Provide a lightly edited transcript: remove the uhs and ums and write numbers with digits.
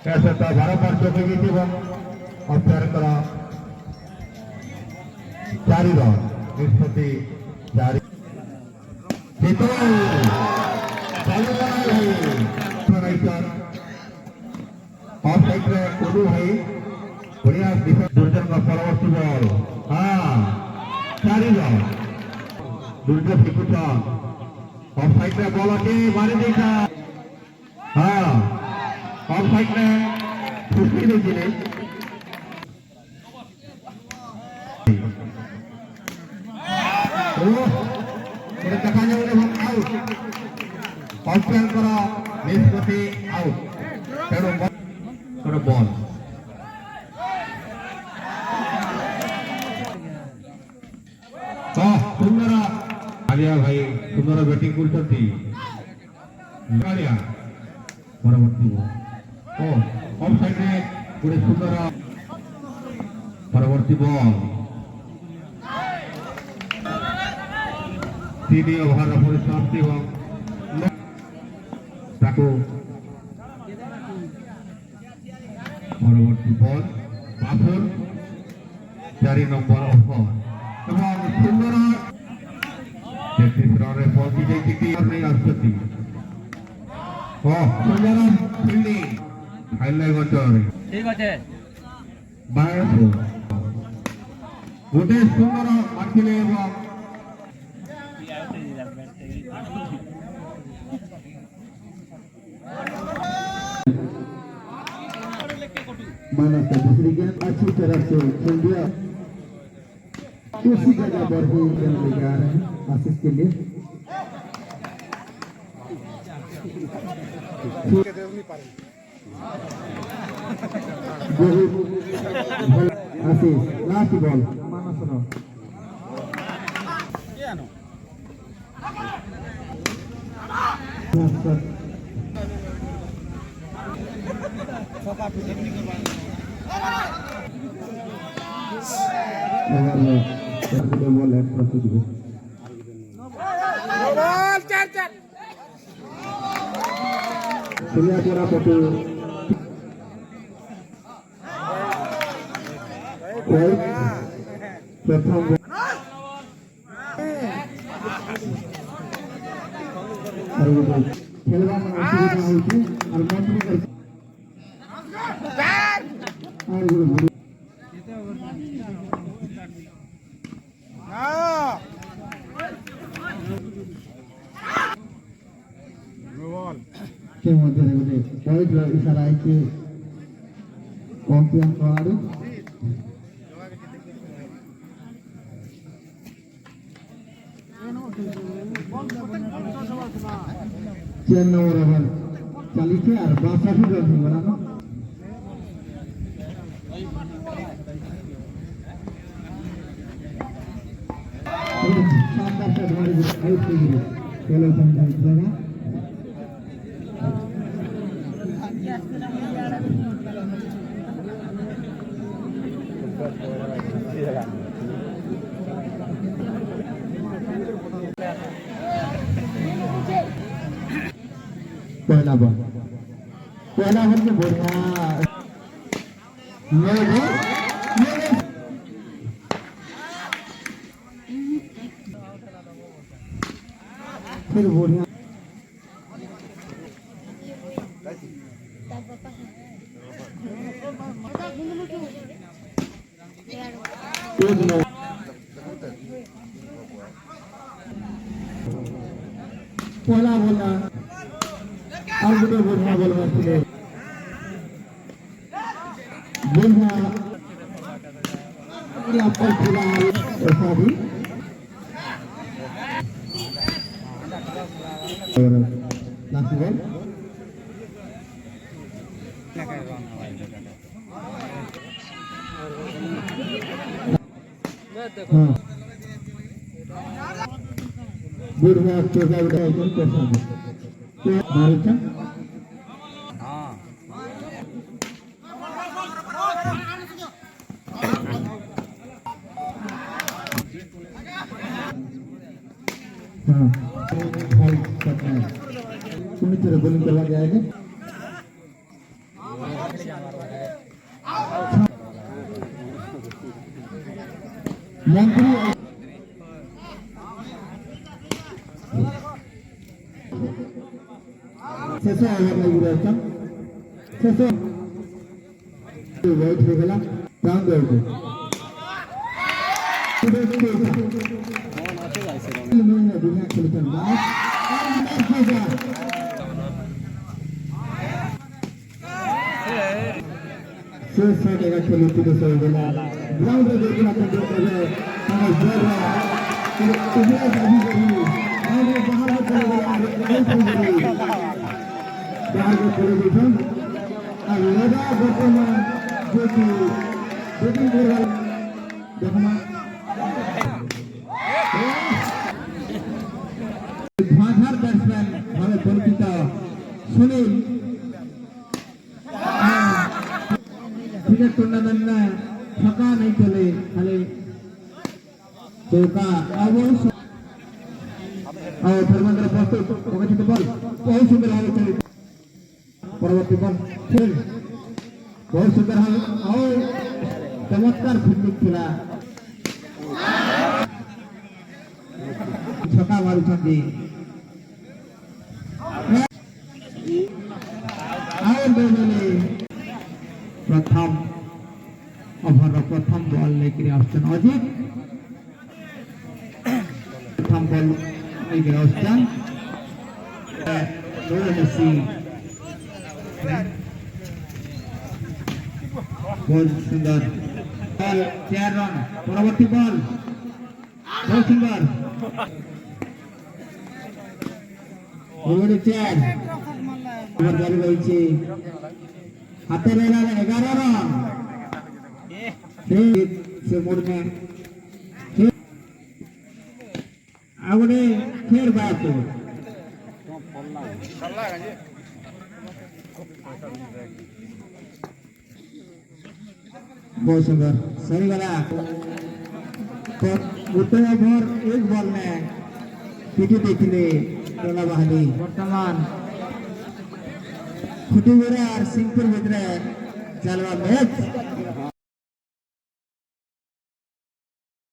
ऐसा बारंबार चौके गई अम्पायर करा 4 रन निष्पत्ति 4 बढ़िया दुर्जन का परवर्ती बॉल हाँ 4 रन दुर्जन सिकुचन ऑफ साइड में बॉल आके मारे देखा हाँ ऑफ साइड में खुशी नहीं जिले देखाने वाले हम आउट अम्पायर करा निष्पत्ति आउट तेणु बॉल सुंदर आलिया भाई सुंदर बैटिंग करती परवर्ती ऑफ साइड में पूरे सुंदर परवर्ती बॉल 3 ओवर परिसमाप्ति परवर्ती बॉल पाथर 4 नंबर ओवर सुंदर 33 रन पहुंची जाती नहीं आसती सुंदर फील्डिंग हाईलाइट ठीक अच्छे गोटे सुंदर मार्किले माना से दूसरी गेंद अच्छी तरह से खेल दिया उसी जगह पर ही गेंद लेके आ रहे हैं आशीष के लिए आशीष लास्ट बॉल माना सुनो प्रथम खेलवा में असुविधा होती और मंत्री के मध्य इशारा है कि कॉम्पियन को चेन ओवर चली थे और 62 रन बना ना शानदार से हमारे आउट हो गए चलो समझाइए जगह पहला बॉल के बढ़िया फिर बढ़िया पहला बोला और गुटे बढ़िया बोल मारते बढ़िया यहाँ पर फिलहाल ऐसा भी लास्ट बॉल हाँ बढ़िया चौका उठाया तो कैसा मारुचा हाँ पूरी तरह बोलिंग करवा जाएगा मंत्री शेष ओवर निर्देशन शेष वेट हो गला राउंड आउट दुनिया खेलते शेष जगह खेलती तो सही गला ग्राउंड रे देखना तो करे हम जोर तुम्हें दादी करी और बाहर चले गए बाहर को चले गए और लगा वर्तमान जो कि बैटिंग कर रहा देखना धाधर बैट्समैन हमें परिचित सुनील क्रिकेट टूर्नामेंट में छक्का नहीं चले खाली चौका अवश्य और धर्मेंद्र प्रस्तुत अवचित बल बहुत सुंदर भाव चले परवर्ती बल खेल बहुत सुंदर भाव और चमत्कार फिल्डिंग खेला छक्का मारुछंती और बेले प्रथम ओवर प्रथम बॉल लेकर आसन अजित प्रथम बॉल लेकर आसन मेसी बहुत सुंदर बॉल 4 रन परवर्ती बॉल बहुत सुंदर ओवर 4 ओवर जारी रही हाथे रहला 11 रन से मोड़ में आगुड़े फिर बात बहुत सुंदर सही गला तो गोटे ओवर एक बॉल में पिटी देखिले टोला बहाली वर्तमान खुटी और सिंहपुर भितर चलवा मैच